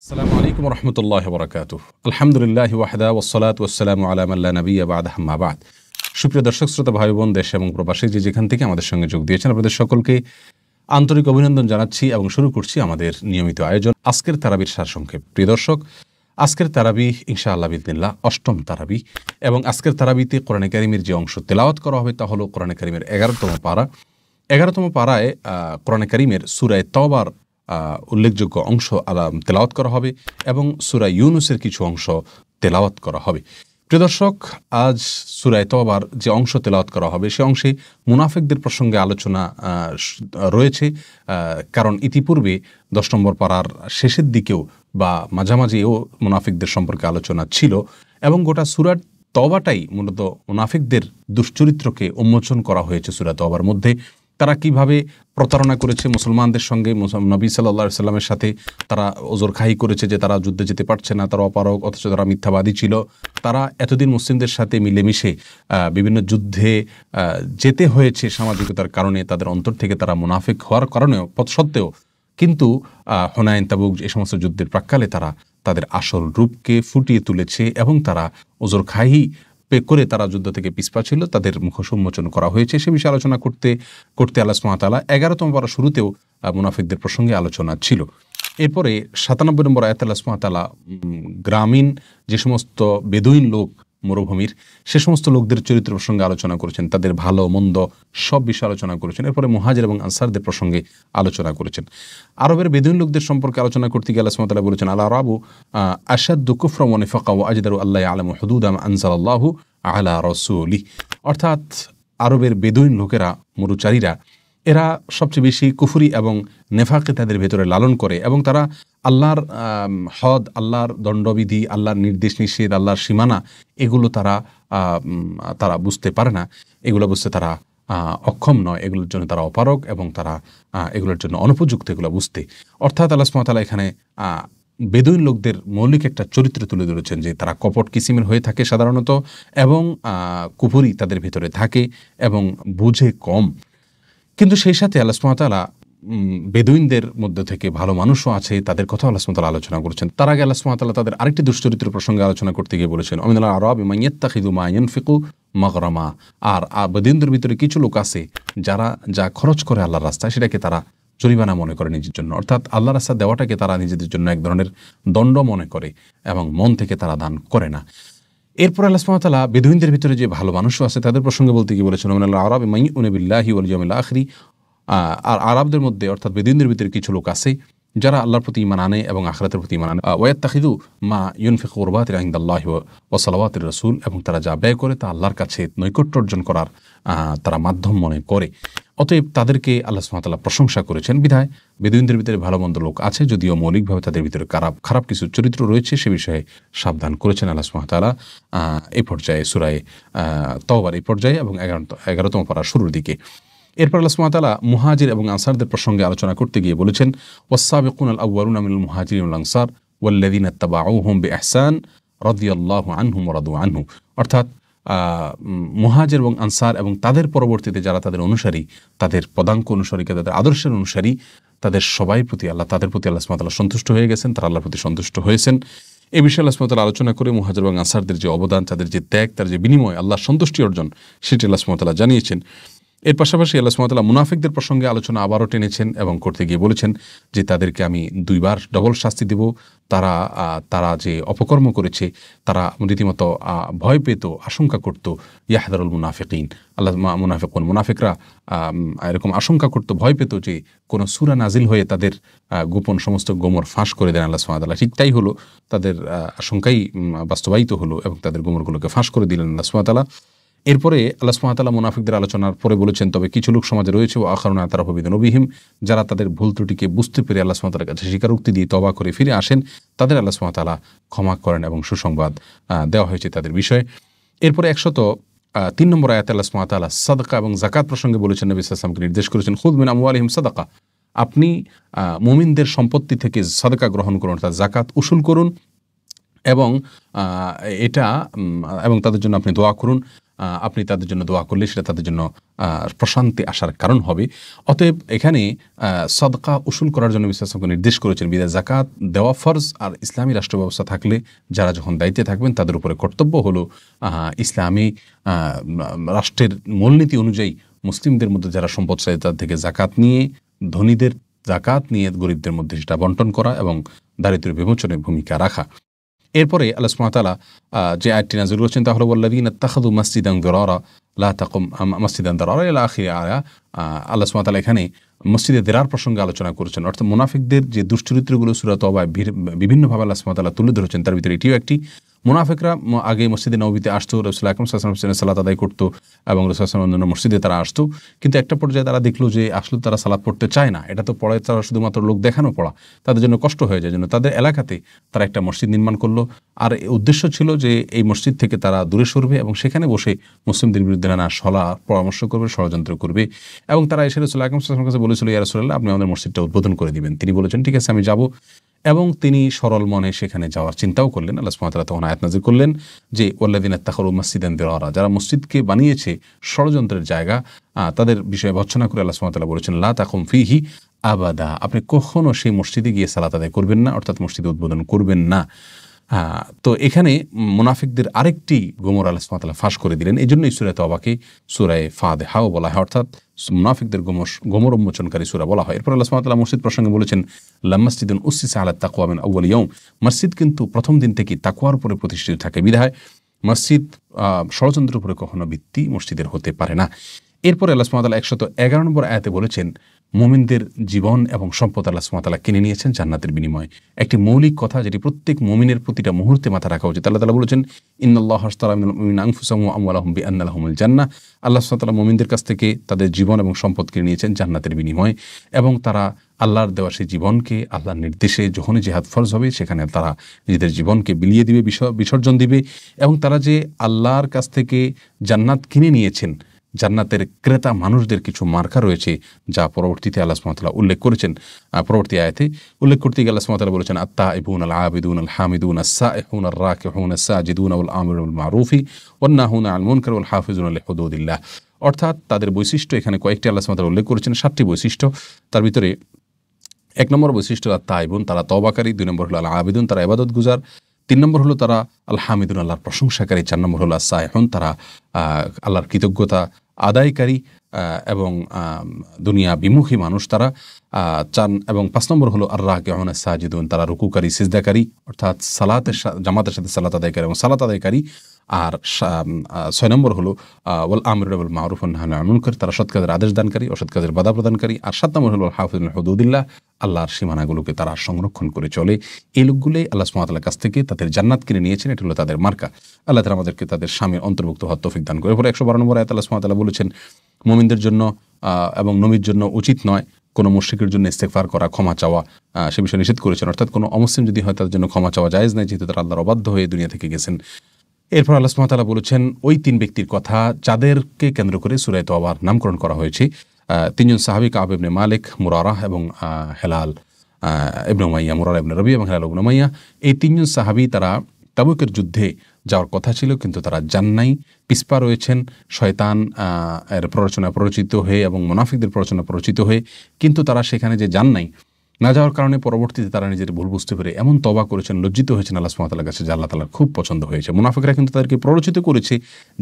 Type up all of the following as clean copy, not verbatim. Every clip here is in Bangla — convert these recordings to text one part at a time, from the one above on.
আসসালামু আলাইকুম রহমতুল্লাহ বরকাতুহ। আলহামদুলিল্লাহি ওয়াহদা ওয়াসসালাতু ওয়াসসালামু আলা মান লা নাবিয়্যা বা'দা, আম্মা বা'দ। সুপ্রিয় দর্শক শ্রোতা ভাই বোন, দেশ এবং প্রবাসী যে যেখান থেকে আমাদের সঙ্গে যোগ দিয়েছেন, আপনাদের সকলকে আন্তরিক অভিনন্দন জানাচ্ছি এবং শুরু করছি আমাদের নিয়মিত আয়োজন আজকের তারাবির সারসংক্ষেপ। প্রিয় দর্শক, আজকের তারাবি ইনশাআল্লাহ বিইذনিল্লাহ অষ্টম তারাবি এবং আজকের তারাবিতে কোরআনে কারীমের যে অংশ তেলাওয়াত করা হবে তা হলো কোরআনে কারীমের 11তম পারা। 11তম পারায় কোরআনে কারীমের সূরা তাওবার উল্লেখযোগ্য অংশ তেলাওয়াত করা হবে এবং সূরা ইউনুসের কিছু অংশ তেলাওয়াত করা হবে। প্রিয় দর্শক, আজ সূরা তাওবার যে অংশ তেলাওয়াত করা হবে সে অংশে মুনাফিকদের প্রসঙ্গে আলোচনা রয়েছে, কারণ ইতিপূর্বে 10 নম্বর পারার শেষের দিকেও বা মাঝামাঝিও মুনাফিকদের সম্পর্কে আলোচনা ছিল এবং গোটা সূরা তাওবাটাই মূলত মুনাফিকদের দুশ্চরিত্রকে উন্মোচন করা হয়েছে। সূরা তাওবার মধ্যে তারা কিভাবে প্রতারণা করেছে মুসলমানদের সঙ্গে, নবী সাল্লাল্লাহু আলাইহি সাল্লামের সাথে তারা ওজরখাহি করেছে যে তারা যুদ্ধে যেতে পারছে না, তারা অপারগ, অথচ তারা মিথ্যাবাদী ছিল। তারা এতদিন মুসলিমদের সাথে মিলেমিশে বিভিন্ন যুদ্ধে যেতে হয়েছে সামাজিকতার কারণে, তাদের অন্তর থেকে তারা মুনাফিক হওয়ার কারণেও সত্ত্বেও কিন্তু হুনাইন, তাবুক এই সমস্ত যুদ্ধের প্রাক্কালে তারা তাদের আসল রূপকে ফুটিয়ে তুলেছে এবং তারা ওজরখাহি করে তারা যুদ্ধ থেকে পিছপা ছিল, তাদের মুখোশ উন্মোচন করা হয়েছে। সে বিষয়ে আলোচনা করতে করতে আল্লাহ সুবহানাহু ওয়া তাআলা 11তম পারা শুরুতেও মুনাফিকদের প্রসঙ্গে আলোচনা ছিল। এরপরে 97 নম্বর আয়াতে আল্লাহ সুবহানাহু ওয়া তাআলা গ্রামীণ যে সমস্ত বেদুইন লোক মরুভূমির সে সমস্ত লোকদের চরিত্র প্রসঙ্গে আলোচনা করেছেন, তাদের ভালো মন্দ সব বিষয়ে আলোচনা করেছেন। এরপরে মুহাজির এবং আনসারদের প্রসঙ্গে আলোচনা করেছেন। আরবের বেদুইন লোকদের সম্পর্কে আলোচনা করতে গিয়ে আল্লাহ সুবহানাহু ওয়া তাআলা বলেছেন, আল আরাবু আশাদ্দু কুফরান ওয়া নিফাকান ওয়া আজদারু আল্লা ইয়ালামু হুদুদা মা আনজালাল্লাহু আলা রাসূলিহি। অর্থাৎ আরবের বেদুইন লোকেরা, মরুচারীরা, এরা সবচেয়ে বেশি কুফরি এবং নেফাকে তাদের ভেতরে লালন করে এবং তারা আল্লাহর হদ, আল্লাহর দণ্ডবিধি, আল্লাহর নির্দেশ নিষেধ, আল্লাহর সীমানা এগুলো তারা বুঝতে পারে না, এগুলো বুঝতে তারা অক্ষম নয়, এগুলোর জন্য তারা অপারগ এবং তারা এগুলোর জন্য অনুপযুক্ত এগুলো বুঝতে। অর্থাৎ আল্লাহ সুবহানাহু ওয়া তাআলা এখানে বেদুইন লোকদের মৌলিক একটা চরিত্র তুলে ধরেছেন যে তারা কপট কিসিমের হয়ে থাকে সাধারণত এবং কুফরি তাদের ভিতরে থাকে এবং বুঝে কম। কিন্তু সেই সাথে আল্লাহ সুবহানাহু ওয়া তাআলা বেদুইনদের মধ্যে থেকে ভালো মানুষও আছে, তাদের কথা আল্লাহ সুবহানাহু ওয়া তাআলা আলোচনা করেছেন। তার আগে আল্লাহ সুবহানাহু ওয়া তাআলা তাদের আরেকটি দুশ্চরিত্র প্রসঙ্গে আলোচনা করতে গিয়ে বলেছেন, আমিনাল আরাবি মান ইয়াত্তাখিযু মা ইয়ানফিকু মাগরামা। আর বেদুইনদের ভিতরে কিছু লোক আছে যারা যা খরচ করে আল্লাহর রাস্তায় সেটাকে তারা জরিমানা মনে করে নিজের জন্য, অর্থাৎ আল্লাহর রাস্তা দেওয়াটাকে তারা নিজেদের জন্য এক ধরনের দণ্ড মনে করে এবং মন থেকে তারা দান করে না। এরপর আল্লাহ সুবহানাহু ওয়া তাআলা বেদুইনদের ভিতরে যে ভালো মানুষও আছে তাদের প্রসঙ্গে বলতে গিয়ে বলেছেন, আমিনাল আরাবি মান ইউমিনু বিল্লাহি ওয়াল ইয়াউমিল আখির। আর আরবদের মধ্যে অর্থাৎ বেদুইনদের ভিতরে কিছু লোক আছে যারা আল্লাহর প্রতি ঈমান আনে এবং আখিরাতের প্রতি ঈমান আনে। ওয়াত্তাখিযু মা ইউনফিকু কুরবাতিন ইনদাল্লাহি ওয়া সালাওয়াতির রাসূল, এবং তারা যা ব্যয় করে তা আল্লাহর কাছে নৈকট্য অর্জন করার তারা মাধ্যম মনে করে। অতএব তাদেরকে আল্লাহ সুবহানাহু ওয়া তাআলা প্রশংসা করেছেন। বিধায় বেদুইনদের ভিতরে ভালো মন্দ লোক আছে, যদিও মৌলিকভাবে তাদের ভিতরে খারাপ কিছু চরিত্র রয়েছে, সে বিষয়ে সাবধান করেছেন আল্লাহ সুবহানাহু ওয়া তাআলা এই পর্যায়ে সূরা তাওবার এই পর্যায়ে এবং 11তম পারার শুরুর দিকে। এরপর আল্লাহ সুবহানাহু ওয়া তাআলা মুহাজির এবং আনসারদের প্রসঙ্গে আলোচনা করতে গিয়ে বলেছেন, ওয়াস-সাবিকুনাল আউয়ালুনা মিনাল মুহাজিরিন ওয়াল আনসার ওয়াল্লাযিনা ইত্তাবাউহুম বিইহসান রাদিয়াল্লাহু আনহুম ওয়া রাদু আনহু। অর্থাৎ মুহাজির এবং আনসার এবং তাদের পরবর্তীতে যারা তাদের অনুসারী, তাদের পদাঙ্ক অনুসারী, তাদের আদর্শের অনুসারী, তাদের তাদের প্রতি আল্লাহ সুবহানাহু ওয়া তাআলা সন্তুষ্ট হয়ে গেছেন, তারা আল্লাহর প্রতি সন্তুষ্ট হয়েছেন। এই বিষয়ে আল্লাহ সুবহানাহু ওয়া তাআলা আলোচনা করে মুহাজির এবং আনসারদের যে অবদান, তাদের যে ত্যাগ, তার যে বিনিময় আল্লাহর সন্তুষ্টি অর্জন, সেটি আল্লাহ সুবহানাহু ওয়া তাআলা জানিয়েছেন। এর পাশাপাশি আল্লাহ সুবহানাহু ওয়া তাআলা মুনাফিকদের প্রসঙ্গে আলোচনা আবারও টেনেছেন এবং করতে গিয়ে বলেছেন যে তাদেরকে আমি 2 বার ডবল শাস্তি দেব। তারা যে অপকর্ম করেছে, তারা রীতিমতো ভয় পেত, আশঙ্কা করত, ইয়াহদারুল মুনাফিকিন, মুনাফিকরা এরকম আশঙ্কা করত, ভয় পেত যে কোনো সূরা নাজিল হয়ে তাদের গোপন সমস্ত গোমর ফাঁস করে দেন আল্লাহ সুবহানাহু ওয়া তাআলা। ঠিক তাই হলো, তাদের আশঙ্কাই বাস্তবায়িত হলো এবং তাদের গোমরগুলোকে ফাঁস করে দিলেন আল্লাহ সুবহানাহু ওয়া তাআলা। এরপরে আল্লাহ সুবহানাহু ওয়া তাআলা মুনাফিকদের আলোচনার পরে বলেছেন, তবে কিছু লোক সমাজে রয়েছে ও আখারুনা আতারাফু বিযুনুবিহিম, যারা তাদের ভুল ত্রুটিকে বুঝতে পেরে আল্লাহ সুবহানাহু ওয়া তাআলার কাছে স্বীকারোক্তি দিয়ে তওবা করে ফিরে আসেন, তাদের আল্লাহ সুবহানাহু ওয়া তাআলা ক্ষমা করেন এবং সুসংবাদ দেওয়া হয়েছে তাদের বিষয়ে। এরপরে 103 নম্বর আয়াতে আল্লাহ সুবহানাহু ওয়া তাআলা সাদকা এবং যাকাত প্রসঙ্গে বলেছেন, নবী সাল্লাল্লাহু আলাইহি ওয়াসাল্লামকে নির্দেশ করেছেন, খুয মিন আমওয়ালিহিম সাদাকা, আপনি মুমিনদের সম্পত্তি থেকে সাদকা গ্রহণ করুন, অর্থাৎ যাকাত উসুল করুন এবং তাদের জন্য আপনি দোয়া করুন। আপনি তাদের জন্য দোয়া করলে সেটা তাদের জন্য প্রশান্তি আসার কারণ হবে। অতএব এখানে সদকা উসুল করার জন্য বিশ্বকে নির্দেশ করেছেন। বিদায় জাকাত দেওয়া ফরজ, আর ইসলামী রাষ্ট্র ব্যবস্থা থাকলে যারা যখন দায়িত্বে থাকবেন তাদের উপরে কর্তব্য হলো ইসলামী রাষ্ট্রের মূলনীতি অনুযায়ী মুসলিমদের মধ্যে যারা সম্পদশালী তাদের থেকে জাকাত নিয়ে, ধনীদের জাকাত নিয়ে গরিবদের মধ্যে সেটা বন্টন করা এবং দারিদ্র্য বিমোচনে ভূমিকা রাখা। এরপরে আল্লাহ সুবহানাহু ওয়া তাআলা যে আয়াতটি নাযিল করেছেন তা হলো ওয়াল্লাযীনা ইত্তাখাযু মাসজিদান দিরারা লা তাকুম মাসজিদান দিরারা ইলা আখির আয়া। আল্লাহ সুবহানাহু ওয়া তাআলা এখানে মসজিদে দিরার প্রসঙ্গে আলোচনা করেছেন, অর্থাৎ মুনাফিকদের যে দুশ্চরিত্রগুলো সূরা তওবায় বিভিন্নভাবে আল্লাহ সুবহানাহু ওয়া তাআলা তুলে ধরেছেন, তার ভিতরে এটিও একটি। মুনাফিকরা আগে মসজিদে নববীতে আসতো, রাসূল আকরাম সাল্লাল্লাহু আলাইহি ওয়াসাল্লাম সালাত আদায় করতো এবং রাসূল সাল্লাল্লাহু আলাইহি ওয়াসাল্লাম মসজিদে তারা আসতো, কিন্তু একটা পর্যায়ে তারা দেখলো যে আসলে তারা সালাত পড়তে চায় না, এটা তো পড়ে তারা শুধুমাত্র লোক দেখানো পড়া, তাদের জন্য কষ্ট হয়ে যায়। জন্য তাদের এলাকাতে তারা একটা মসজিদ নির্মাণ করলো, আর উদ্দেশ্য ছিল যে এই মসজিদ থেকে তারা দূরে সরবে এবং সেখানে বসে মুসলিমদের বিরুদ্ধে নানা পরামর্শ করবে, ষড়যন্ত্র করবে। এবং তারা এসে রাসূল আকরাম সাল্লাল্লাহু আলাইহি ওয়াসাল্লামের কাছে বলেছিল, ইয়া রাসূলুল্লাহ, আপনি আমাদের মসজিদটা উদ্বোধন করে দিবেন। তিনি বলেছেন, ঠিক আছে, আমি যাব। এবং তিনি সরল মনে সেখানে যাওয়ার চিন্তাও করলেন। আল্লাহ সুবহানাহু ওয়া তাআলা তখন আয়াত নাযিল করলেন যে ওয়াল্লাযীনা ইত্তাখাযু মাসজিদান দিরারা, যারা মসজিদকে বানিয়েছে ষড়যন্ত্রের জায়গা, তাদের বিষয়ে ভর্ৎসনা করে আল্লাহ সুবহানাহু ওয়া তাআলা বলেছেন লা তাকুম ফিহি আবাদা, আপনি কখনো সেই মসজিদে গিয়ে সালাত আদায় করবেন না, অর্থাৎ মসজিদে উদ্বোধন করবেন না। তো এখানে মুনাফিকদের আরেকটি গোমর আল্লাহ সুবহানাহু ওয়া তাআলা ফাঁস করে দিলেন। এই জন্যই সূরা তওবাকে সূরা ফাতিহাও বলা হয়, অর্থাৎ মুনাফিকদের গোমর উন্মোচনকারী সূরা বলা হয়। এরপর আল্লাহ সুবহানাহু ওয়া তাআলা মসজিদ প্রসঙ্গে বলেছেন লামাসজিদুন উসসিসা আলা তাকওয়া মিন আউয়াল ইয়াউম, মসজিদ কিন্তু প্রথম দিন থেকে তাকওয়ার উপরে প্রতিষ্ঠিত থাকে, বিধায় মসজিদ ষড়যন্ত্রের উপরে কখনো ভিত্তি মসজিদের হতে পারে না। এরপরে আল্লাহ সুবহানাহু ওয়া তাআলা 111 নম্বর আয়াতে বলেছেন মুমিনদের জীবন এবং সম্পদ আল্লাহ সুবহানাহু ওয়া তাআলা কিনে নিয়েছেন জান্নাতের বিনিময়ে। একটি মৌলিক কথা যেটি প্রত্যেক মুমিনের প্রতিটা মুহূর্তে মাথা রাখা উচিত। আল্লাহ তাআলা বলেছেন ইন্নাল্লাহা আশতারা মিনাল মুমিনিনা আনফুসাহুম ওয়া আমওয়ালাহুম বিআন্না লাহুমুল জান্নাহ, আল্লাহ সুবহানাহু ওয়া তাআলা মুমিনদের কাছ থেকে তাদের জীবন এবং সম্পদ কিনে নিয়েছেন জান্নাতের বিনিময়ে, এবং তারা আল্লাহর দেওয়া সেই জীবনকে আল্লাহর নির্দেশে যখনই জিহাদ ফরজ হবে সেখানে তারা নিজেদের জীবনকে বিলিয়ে দিবে, বিসর্জন দিবে। এবং তারা যে আল্লাহর কাছ থেকে জান্নাত কিনে নিয়েছেন, জান্নাতের ক্রেতা মানুষদের কিছু মার্কা রয়েছে যা পরবর্তীতে আল্লাহ সুবহানাহু ওয়া তাআলা উল্লেখ করেছেন। পরবর্তী আয়াতে উল্লেখ করতে গিয়ে আল্লাহ সুবহানাহু ওয়া তাআলা বলেছেন আত-তাইবুন আল আবিদুন আল হামিদুন আস-সাইহুন আর রাকিউন আস-সাজিদুন ওয়াল আমিরুন বিল মারুফি ওয়ান নাহুনা আনিল মুনকার ওয়াল হাফিজুন লিহুদুদিল্লাহ। অর্থাৎ তাদের বৈশিষ্ট্য এখানে কয়েকটি আল্লাহ সুবহানাহু ওয়া তাআলা উল্লেখ করেছেন, 7টি বৈশিষ্ট্য। তার ভিতরে 1 নম্বর বৈশিষ্ট্য আত-তাইবুন, তারা তওবাকারী। 2 নম্বর হলো আল আবিদুন, তারা ইবাদত গুজার। 3 নম্বর হলো তারা আল হামিদুন, আল্লাহর প্রশংসাকারী। 4 নম্বর হলো আস-সাইহুন, তারা আল্লাহর কৃতজ্ঞতা আদায়কারী এবং দুনিয়া বিমুখী মানুষ তারা। 4 এবং 5 নম্বর হলো আর রাকিউন আস-সাজিদুন, তারা রুকুকারী, সিজদাকারী, অর্থাৎ জামাতের সাথে সালাত আদায়কারী এবং সালাত আদায়কারী। আর 6 নম্বর হলো ওয়াল আমিরুনা বিল মারুফ ওয়ান নাহুনা আনিল মুনকার, তারা সৎ কাজের আদেশ দানকারী, অসৎ কাজের বাধা প্রদানকারী। আর 7 নম্বর হলো হাফিজুন লিহুদুদিল্লাহ, আল্লাহর সীমানাগুলোকে তারা সংরক্ষণ করে চলে। এই লোকগুলোই আল্লাহ সুবহানাহু ওয়া তাআলার কাছ থেকে তাদের জান্নাত কিনে নিয়েছেন, এটা হলো তাদের মার্কা। আল্লাহ তাআলা আমাদেরকে তাদের শামিল অন্তর্ভুক্ত হওয়ার তৌফিক দান করে। এরপরে 112 নম্বর আয়াতে আল্লাহ সুবহানাহু ওয়া তাআলা বলেছেন মুমিনদের জন্য এবং নবীর জন্য উচিত নয় কোনো মুশরিকের জন্য ইস্তেগফার করা, ক্ষমা চাওয়া, সে বিষয়ে নিষেধ করেছেন। অর্থাৎ কোনো অমুসলিম যদি হয় তাদের জন্য ক্ষমা চাওয়া জায়েজ নাই, যেহেতু তারা আল্লাহর অবাধ্য হয়ে দুনিয়া থেকে গেছেন। এরপর আল্লাহ সুবহানাহু ওয়া তাআলা বলেছেন ওই 3 ব্যক্তির কথা যাদেরকে কেন্দ্র করে সূরা তওবার নামকরণ করা হয়েছে। 3 জন সাহাবী কাব ইবনে মালিক, মুরারাহ এবং হেলাল ইবনে উমাইয়া, মুরারা ইবনে রবি এবং হেলাল ইবনে উমাইয়া। এই 3 জন সাহাবী তারা তাবুকের যুদ্ধে যাওয়ার কথা ছিল, কিন্তু তারা যান নাই, পিছপা রয়েছেন শয়তান এর প্ররোচনা প্ররোচিত হয়ে এবং মুনাফিকদের প্ররোচনা প্ররোচিত হয়ে। কিন্তু তারা সেখানে যে যান নাই, না যাওয়ার কারণে পরবর্তীতে তারা নিজের ভুল বুঝতে পেরে এমন তওবা করেছেন, লজ্জিত হয়েছেন আল্লাহ সুবহানাহু ওয়া তাআলার কাছে, যা আল্লাহ তাআলার খুব পছন্দ হয়েছে। মুনাফিকরা কিন্তু তাদেরকে প্ররোচিত করেছে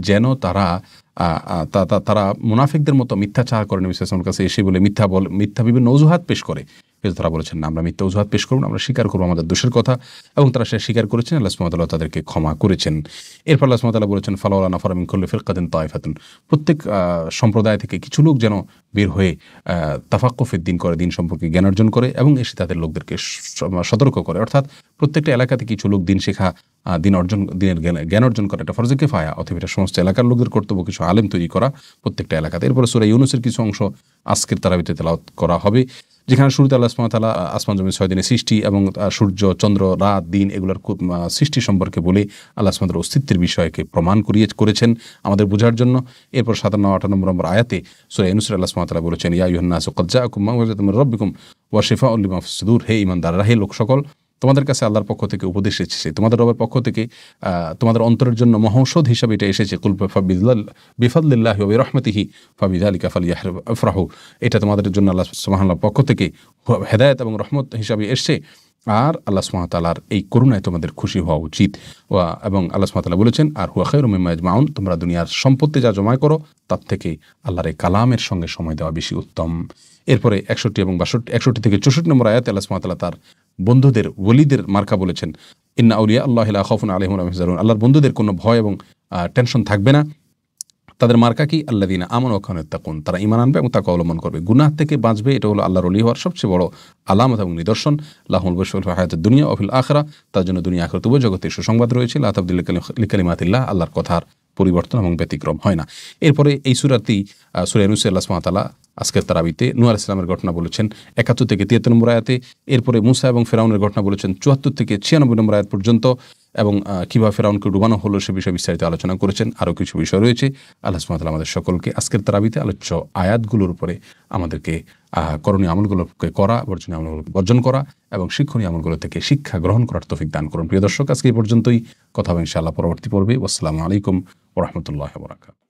যেন তারা মুনাফিকদের মতো মিথ্যাচার করে নবী সাল্লাল্লাহু আলাইহি ওয়াসাল্লামের কাছে এসে বলে মিথ্যা বিভিন্ন অজুহাত পেশ করে, কিন্তু তারা বলেছেন না, আমরা মিথ্যা অজুহাত পেশ করব না, আমরা স্বীকার করবো আমাদের দোষের কথা। এবং তারা সে স্বীকার করেছেন, আল্লাহ সুবহানাহু ওয়া তাআলা তাদেরকে ক্ষমা করেছেন। এরপর আল্লাহ সুবহানাহু ওয়া তাআলা বলেছেন ফালাউলা নাফারা মিন কুল্লি ফিরকাতিন তায়ফাতুন, প্রত্যেক সম্প্রদায় থেকে কিছু লোক যেন বের হয়ে তাফাক্কুফের দিন করে, দিন সম্পর্কে জ্ঞান অর্জন করে এবং এসে তাদের লোকদেরকে সতর্ক করে। অর্থাৎ প্রত্যেকটা এলাকাতে কিছু লোক দিন শেখা, দিনের জ্ঞান অর্জন করা এটা ফরজে কিফায়া, অথবা এটা সমস্ত এলাকার লোকদের কর্তব্য কিছু আলেম তৈরি করা প্রত্যেকটা এলাকাতে। এরপরে সূরা ইউনূসের কিছু অংশ আজকের তারাবিতে তেলাওয়াত করা হবে, যেখানে শুরুতে আল্লাহ সুবহানাহু ওয়া তাআলা আসমান জমিন 6 দিনের সৃষ্টি এবং সূর্য, চন্দ্র, রাত, দিন এগুলোর সৃষ্টি সম্পর্কে বলে আল্লাহ সুবহানাহু ওয়া তাআলার অস্তিত্বের বিষয়কে প্রমাণ করেছেন আমাদের বোঝার জন্য। এরপর 57-58 নম্বর আয়াতে সূরা ইউনূসের আল্লাহ সুবহানাহু ওয়া তাআলা বলেছেন ইয়া আইয়ুহান নাসু ক্বাদ জাআকুম মাউইযাতুম মির রাব্বিকুম ওয়া শিফাউন লিমা ফিস সুদূর, হে ঈমানদাররা, হে লোক সকল, তোমাদের কাছে আল্লাহর পক্ষ থেকে উপদেশ এসেছে, তোমাদের রবের পক্ষ থেকে তোমাদের অন্তরের জন্য মহৌষধ হিসাবে এটা এসেছে। কুল বিফাদলিল্লাহি ওয়া বিরহমাতিহি ফাবিযালিকা ফালইফরাহু, এটা তোমাদের জন্য আল্লাহ সুবহানাহুর পক্ষ থেকে হেদায়েত এবং রহমত হিসাবে এসেছে, আর আল্লাহ সুবহানাহু ওয়া তাআলার এই করুণায় তোমাদের খুশি হওয়া উচিত। এবং আল্লাহ সুবহানাহু ওয়া তাআলা বলেছেন, আর হুয়া খায়রুম মিম্মা ইয়াজমাউন, তোমরা দুনিয়ার সম্পত্তি যা জমা করো তার থেকে আল্লাহর এই কালামের সঙ্গে সময় দেওয়া বেশি উত্তম। এরপরে 61 এবং 61 থেকে 64 নম্বর আয়াতে আল্লাহ সুবহানাহু ওয়া তাআলা তার বন্ধুদের ওলিদের মার্কা বলেছেন, ইন্না আউলিয়া আল্লাহি লা খাউফুন আলাইহিম ওয়া লা হুম ইয়াহজানুন, আল্লাহর বন্ধুদের কোনো ভয় এবং টেনশন থাকবে না। তাদের মার্কা কি? আল্লাযীনা আমানু ওয়া কানু ইয়াত্তাকুন, তারা ঈমান আনবে এবং তাকওয়া অবলম্বন করবে, গুনাহ থেকে বাঁচবে। এটা হলো আল্লাহর ওলি হওয়ার সবচেয়ে বড় আলামত এবং নিদর্শন। লাহুল বুশরা ফিল হায়াতিদ দুনিয়া ওয়া ফিল আখিরাহ, তার জন্য দুনিয়া আখিরাত উভয় জগতে সুসংবাদ রয়েছে। লা তাবদীলা লিকালিমাতিল্লাহ, আল্লাহর কথার পরিবর্তন এবং ব্যতিক্রম হয় না। এরপরে এই সূরাটি সূরা ইউনূসে আল্লাহ সুবহানাহু ওয়া তাআলা আজকের তারাবিতে নূহ আলাইহিস সালামের ঘটনা বলেছেন 71 থেকে 73 নম্বর আয়াতে। এরপরে মূসা এবং ফেরাউনের ঘটনা বলেছেন 74 থেকে 96 নম্বর আয়াত পর্যন্ত, এবং কীভাবে ফেরাউনকে ডুবানো হলো সে বিষয়ে বিস্তারিত আলোচনা করেছেন। আরও কিছু বিষয় রয়েছে। আল্লাহ সুবহানাহু ওয়া তাআলা আমাদের সকলকে আজকের তারাবিতে আলোচ্য আয়াতগুলোর উপরে আমাদেরকে করণীয় আমলগুলোকে করা, বর্জনীয় আমলগুলোকে বর্জন করা এবং শিক্ষণীয় আমলগুলো থেকে শিক্ষা গ্রহণ করার তৌফিক দান করুন। প্রিয় দর্শক, আজকে এই পর্যন্তই, কথা হবে ইনশাআল্লাহ পরবর্তী পর্বে। আসসালামু আলাইকুম ওয়া রাহমাতুল্লাহি ওয়া বারাকাতুহু।